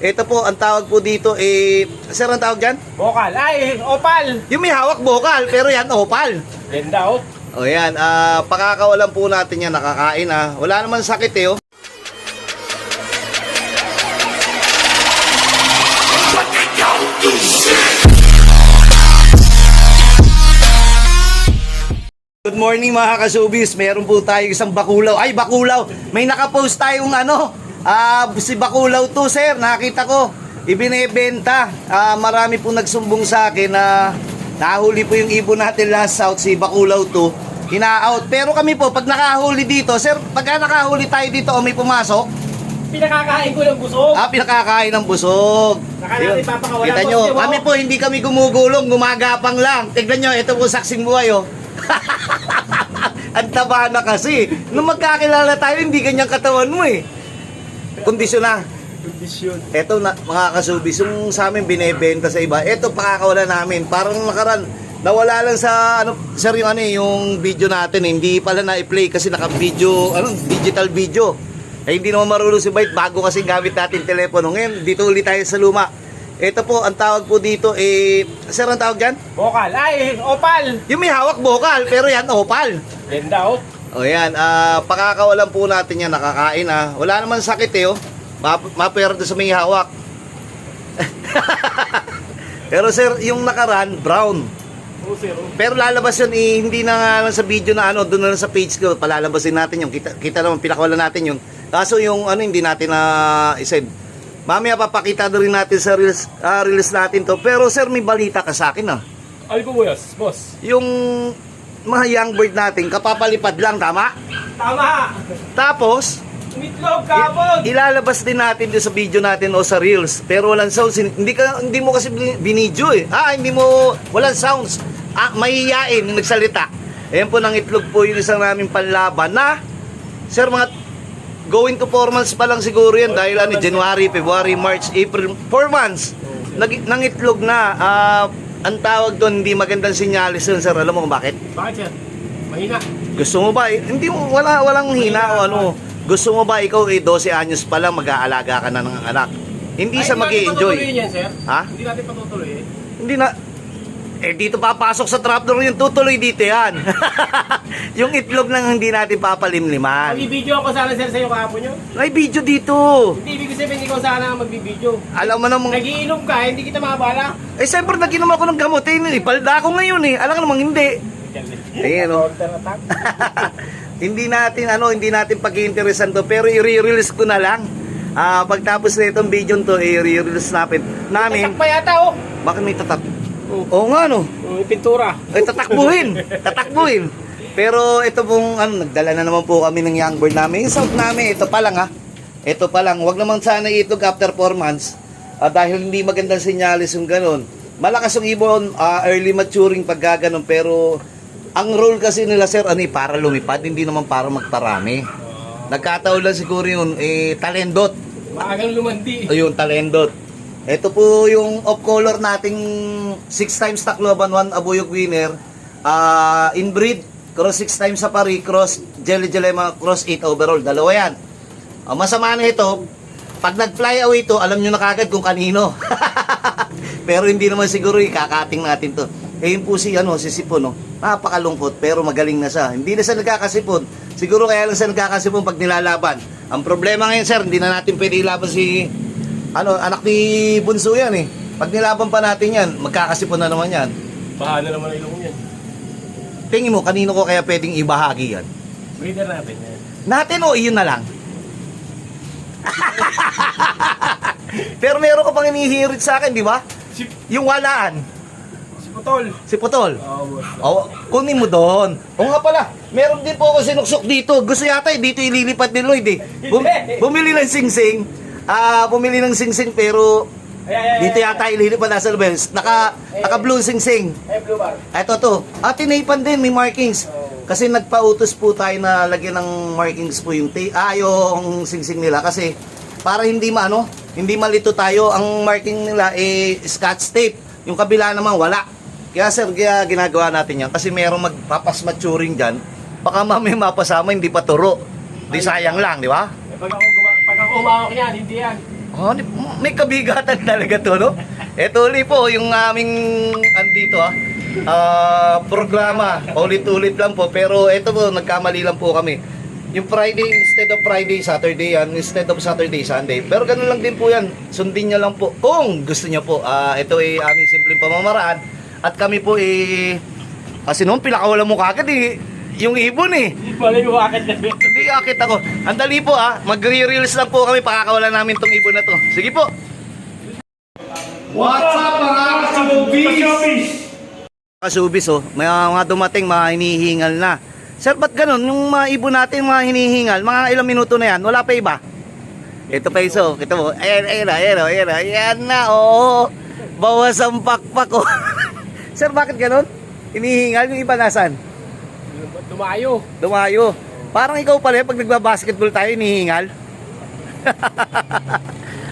Ito po, ang tawag po dito, sir, ang tawag dyan? Bokal. Ay, opal. Yung may hawak bokal, pero yan, opal. Ganda oh. O yan, pakakawalan po natin yan, nakakain Wala naman sakit oh. Good morning mga kasubis, meron po tayo isang bakulaw. Ay, bakulaw! May nakapost tayong si bakulaw to sir, nakita ko. Ibinebenta. Marami po nagsumbong sa akin na nahuli po yung ibon natin last out, si bakulaw to. Hina-out. Pero kami po, pag nakahuli dito, sir, pagka nakahuli tayo dito o may pumasok, Pinakakain ko ng busog. pinakakain ng busog. Saka natin papakawalan. Kita nyo, kami po hindi kami gumugulong, gumagapang lang. Tignan nyo, ito po saksing buhay oh. Ang taba na kasi. Nung magkakilala tayo, hindi ganyang katawan mo eh. Kondisyon na. Kondisyon. Ito na, mga kasubis, yung sa amin binebenta sa iba, ito pakakawala namin. Parang nakaran, nawala lang sa, sir, yung video natin, hindi pala na-play kasi naka-video, digital video. Hindi naman marunong si Byte, bago kasi gamit natin telepono. Ngayon, dito ulit tayo sa luma. Ito po, ang tawag po dito, sir, ang tawag dyan? Bokal. Ay, opal. Yung may hawak bokal, pero yan, opal. Ganda oh. O yan, pakakawalan po natin yan, nakakain Wala naman sakit oh. Mapwerte sa may hawak. Pero sir, yung nakaraan, brown. Oh, sir. Pero lalabas yun, hindi na nga lang sa video na doon na lang sa page ko, palalabasin natin yung, kita naman, pinakawalan natin yun. Kaso yung hindi natin na isend. Mamaya papakita na rin natin sa release natin to. Pero sir, may balita ka sa akin Ay po boss. Yung mga young bird natin, kapapalipad lang, tama? Tama. Tapos, Umitlog kapon. ilalabas din natin doon sa video natin o sa reels. Pero walang sounds. Hindi mo kasi binidyo eh. Hindi mo, walang sounds. Mahihiyain yung nagsalita. Ayan po, nang itlog po yung isang namin panlaban na, sir, mga going to 4 months pa lang siguro yan. Dahil January, February, March, April, 4 months. Nang itlog na. Ang tawag doon, hindi magandang sinyalis yun, sir. Alam mo kung bakit? Bakit sir? Mahina. Gusto mo ba? Hindi mo, walang hina o ano. Gusto mo ba ikaw 12 anyos pa lang mag-aalaga ka na ng anak? Hindi sa mag-i-enjoy. Hindi natin patutuloy yan, sir. Ha? Hindi natin patutuloy Hindi na. Dito papasok sa trapdoor yung tutuloy dito yan. Yung itlog lang hindi natin papalimliman. Magbibideo ako sana sir sa'yo kahapon nyo. May video dito. Hindi ibig sabihin ikaw sana magbibideo. Alam mo namang, Nagiinom ka, hindi kita mabala. siyempre nag-inom ako ng gamot palda ako ngayon alam ka namang hindi. Ayan o. Hindi natin pag-iinteresan to, pero i-release ko na lang. Pagtapos na itong video to, i-release namin. Tatak pa yata oh. Bakit may tatak? Oo nga no. Yung pintura. Tatakbuhin. Pero ito pong nagdala na naman po kami ng young bird namin. Yung sound namin, ito pa lang Ito pa lang. Huwag naman sana itlog after 4 months. Dahil hindi magandang senyalis yung ganun. Malakas yung ibon, early maturing pag gaganon. Pero ang role kasi nila sir, para lumipad, hindi naman para magparami. Nagkataon lang siguro yun, talendot. Maagang lumandi. Ayun, talendot. Ito po yung off-color nating 6 times Tacloban, 1 Abuyog winner. Inbreed, cross 6 times Safari, cross Jelly Jelema, cross 8 overall. Dalawa yan. Masama na ito, pag nag-fly away to, alam nyo na kagad kung kanino. Pero hindi naman siguro ikakating natin to. Yun po si Sipon, napakalungkot pero magaling na siya. Hindi na siya nagkakasipon. Siguro kaya lang siya nagkakasipon pag nilalaban. Ang problema ngayon sir, hindi na natin pwede ilaban si anak ni Bunso yan Pag nilaban pa natin yan, magkakasipon na naman yan. Bahala naman ang ilong yan. Tingin mo, kanino ko kaya pwedeng ibahagi yan? Breeder natin yan. Natin o iyon na lang? Pero meron ka pang inihirit sa akin, di ba? Yung walaan. Si Putol. Kunin mo doon. O nga pala, meron din po ako sinuksok dito. Gusto yata dito ililipat ni Lloyd Bumili ng singsing. Bumili ng singsing pero dito yata ililipat nasa labas. Naka blue singsing. Blue bar. Ito to. Tinaypan din, may markings. Kasi nagpautos po tayo na lagyan ng markings po yung singsing nila kasi para hindi malito tayo. Ang marking nila scotch tape. Yung kabila naman wala. Kaya sir, ginagawa natin yan kasi merong magpapas maturing dyan. Baka mamaya mapasama, hindi pa turo. Di sayang lang, di ba? Pag ako umawak yan, hindi yan. Oh, may kabigatan talaga to, no? Ito ulit po, yung aming, andito programa. Ulit-ulit lang po. Pero ito po, nagkamali lang po kami. Yung Friday, instead of Friday, Saturday yan. Instead of Saturday, Sunday. Pero ganun lang din po yan. Sundin nyo lang po. Kung gusto nyo po, ito ay aming simpleng pamamaraan. At kami po kasi noon, pinakawalan mo kagad yung ibon Wala yung akit na rin. Hindi, akit ako. Andali po magre-reels lang po kami, pakakawalan namin tong ibon na to. Sige po. What's up mga kasubis? Kasubis may mga dumating, mga hinihingal na. Sir, ba't ganun? Yung mga ibon natin, mga hinihingal, mga ilang minuto na yan, wala pa iba? Ito pa iso, ito mo. Ayan na, oo. Bawas ang pakpak ko. Sir, bakit ganun? Hinihingal, yung iba nasan? Dumayo. Parang ikaw pala, pag nagbabasketball tayo, hinihingal.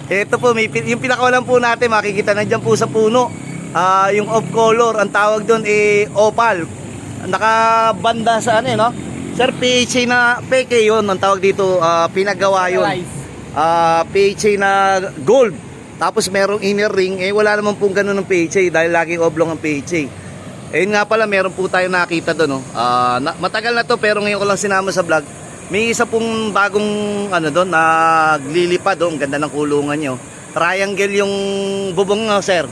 Ito po, yung pinakawalan po natin, makikita na dyan po sa puno. Yung off color, ang tawag doon opal. Nakabanda sa no? Sir, PHA na peke yun, ang tawag dito, pinagawa yun. PHA na gold. Tapos merong inner ring, wala naman pong ganun ng PHA dahil laging oblong ang PHA. Ayun nga pala, meron po tayo nakita doon, matagal na to pero ngayon ko lang sinama sa vlog. May isa pong bagong doon, naglilipad doon, ganda ng kulungan nyo. Triangle yung bubong sir.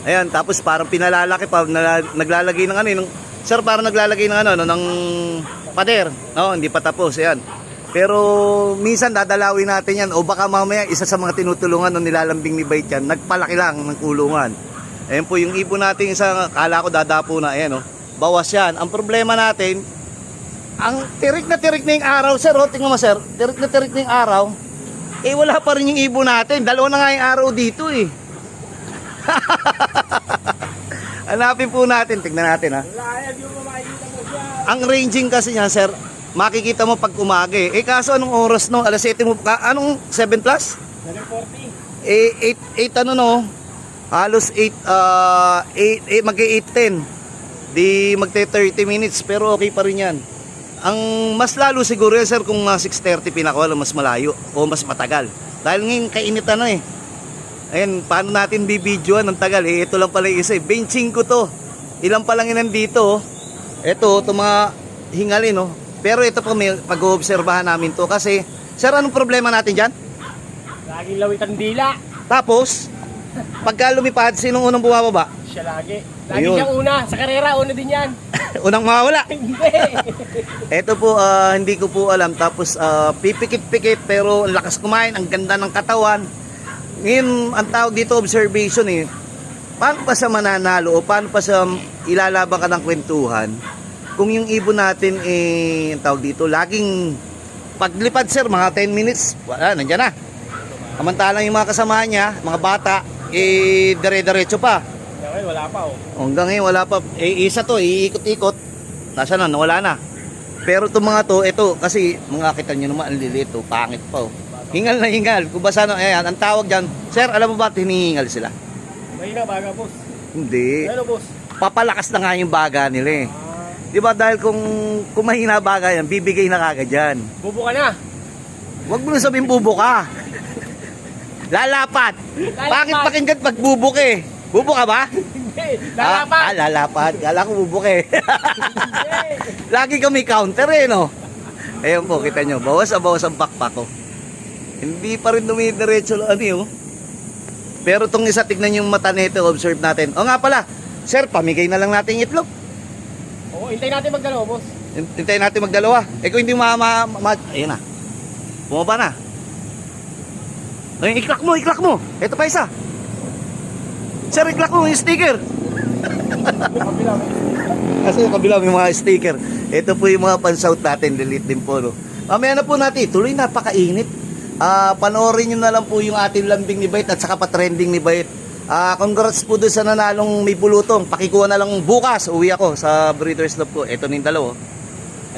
Ayan, tapos parang pinalalaki pa, naglalagay ng sir, parang naglalagay ng ng pader. Hindi pa tapos, ayan. Pero minsan dadalawin natin yan, o baka mamaya isa sa mga tinutulungan ng nilalambing ni Bait yan, nagpalaki lang ng kulungan. Ayan po yung ibon natin, isa kala ko dadapo na, ayan bawas yan. Ang problema natin, ang tirik na yung araw, sir, tingnan mo sir, tirik na yung araw, wala pa rin yung ibon natin, dalawa na nga yung araw dito Hanapin po natin, tignan natin Ang ranging kasi niya, sir, makikita mo pag umaga kaso anong oras no? Alas 7 mo, anong 7 plus? 7:40. 8 halos 8 mag-8:10. Di magte 30 minutes pero okay pa rin yan. Ang mas lalo siguro yan sir kung 6:30 pinakawala, mas malayo o mas matagal. Dahil ngayon kainitan na Ayan, paano natin bibidyoan ng tagal ito lang pala yung isa 25 to. Ilan pa lang yan dito Ito, mga hingalin Pero ito po may pag-oobserbahan namin to kasi sir, anong problema natin dyan? Laging lawit ang dila. Tapos pagka lumipad, sinong unang bumababa? Siya lagi. Lagi siyang una. Sa karera, una din yan. Unang mawawala. Hindi. Ito po, hindi ko po alam. Tapos, pipikit-pikit pero ang lakas kumain, ang ganda ng katawan. Ngayon, ang tawag dito, observation paano pa sa mananalo o paano pa sa ilalaban ka ng kwentuhan kung yung ibon natin, ang tawag dito, laging paglipad sir, mga 10 minutes, wala, nandyan na. Samantalang yung mga kasama niya, mga bata, dire-diretso pa. Hanggang wala pa Hanggang ngayon wala pa. Isa to, iikot-ikot. Nasa na, nawala na. Pero itong mga to, ito, kasi mga kita nyo naman, ang liliit pangit pa Hingal na hingal. Kung basa ayan, ang tawag dyan, sir, alam mo ba, hinihingal sila? Mahina baga, boss. Hindi. Ano, boss? Papalakas na nga yung baga nila Di ba dahil kung mahina baga yan, bibigay na kagad yan. Bubo ka na. Huwag mo na sabihin bubo ka. Lalapat. Bakit pakinggan pag bubuk Bubo ka ba? Hindi. Lalapat. Lalapat. Kala ko bubuk Lagi kami counter no? Ayun po, kita nyo. Bawas ang pakpak ko. Hindi pa rin dumidiretso Pero itong isa, tignan yung mata nito, observe natin. O nga pala, sir, pamigay na lang natin itlog. Oo, hintayin natin magdalawa, boss. Hintayin natin magdalawa. Kung hindi ayun na. Bumaba na. Ay, iklak mo. Ito pa isa. Sir, iklak mo yung sticker. Kasi yung kabila may mga sticker. Ito po yung mga pansout natin. Delete din po. Mamaya na po natin. Tuloy, napakainit. Panoorin nyo na lang po yung ating lambing ni Bait at saka pa-trending ni Bait. Congrats po doon sa nanalong may bulutong. Pakikuha na lang bukas. Uwi ako sa Breeders Love ko. Ito na yung dalawa.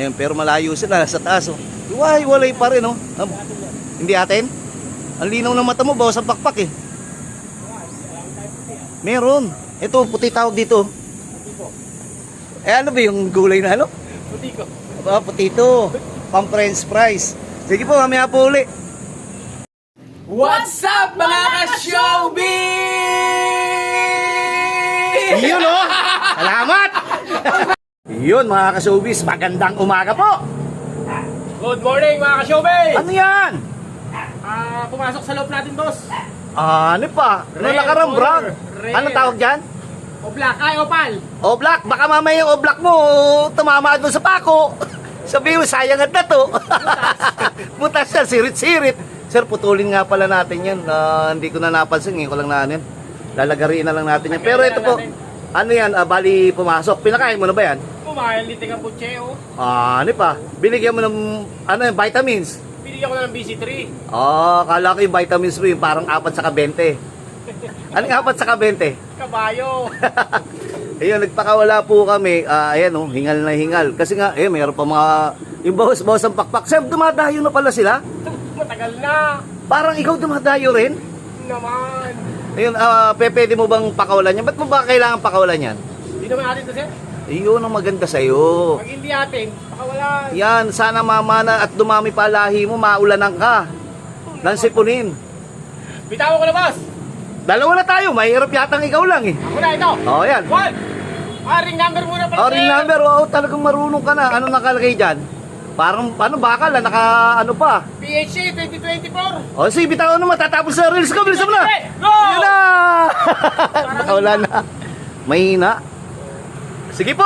Ayun, pero malayo sila sa taas. Walay pa rin. Hindi atin? Ang linaw ng mata mo, bawas ang pakpak Meron. Ito, puti tawag dito. Ano ba yung gulay na Putiko. Putito. Pang french fries. Sige po, mamaya po uli. What's up mga ka-showbiz? Yun o! Salamat! Yun mga ka-showbiz, magandang umaga po! Good morning mga ka-showbiz! Ano yan? Pumasok sa loob natin, boss. Ano pa? Ano Rare nakarang brand? color. Ano tawag dyan? O black, ay opal. Oblak, baka mamaya yung oblak mo tumama doon sa pako. Sabi mo, sayang at na to. Butas yan, sirit-sirit. Sir, putulin nga pala natin yan. Hindi ko na napansin, ngayon ko lang nanin. Lalagariin na lang natin yan. Pero ito po, ano yan, bali pumasok. Pinakain mo na ba yan? Kumain, litik ang putseo. Ano pa? Binigyan mo ng vitamins. Binigyan ko na ng BC3. Kala ko yung vitamins mo yung parang 4 sa 20. Anong 4 sa 20? Kabayo. Ayun, nagpakawala po kami. Ayan oh, hingal na hingal. Kasi nga, mayroon pa mga, yung bawas ang pakpak. Sir, dumadayo na pala sila. Matagal na. Parang ikaw dumadayo rin. Naman. Ayun, pwede mo bang pakawalan yan? Ba't mo ba kailangan pakawalan yan? Hindi naman natin to, sir. Ayun ang maganda sa'yo. Pag hindi atin, baka wala. Yan, sana mamana at dumami pa lahi mo, maulanan ka. Nang sipunin. Bitawan ko na, boss. Dalawa na tayo, mahirap yatang ikaw lang eh. Ako na ito. Yan. 1. Ring number muna pala, Ring number, talagang marunong ka na. Ano nakalagay dyan? Parang, bakal, ano pa? PHA 2024. Sige, bitawan na matatapos sa reels ko, bilisan mo na! Go! Yun na! Nakawala na. Mahina. Sige po,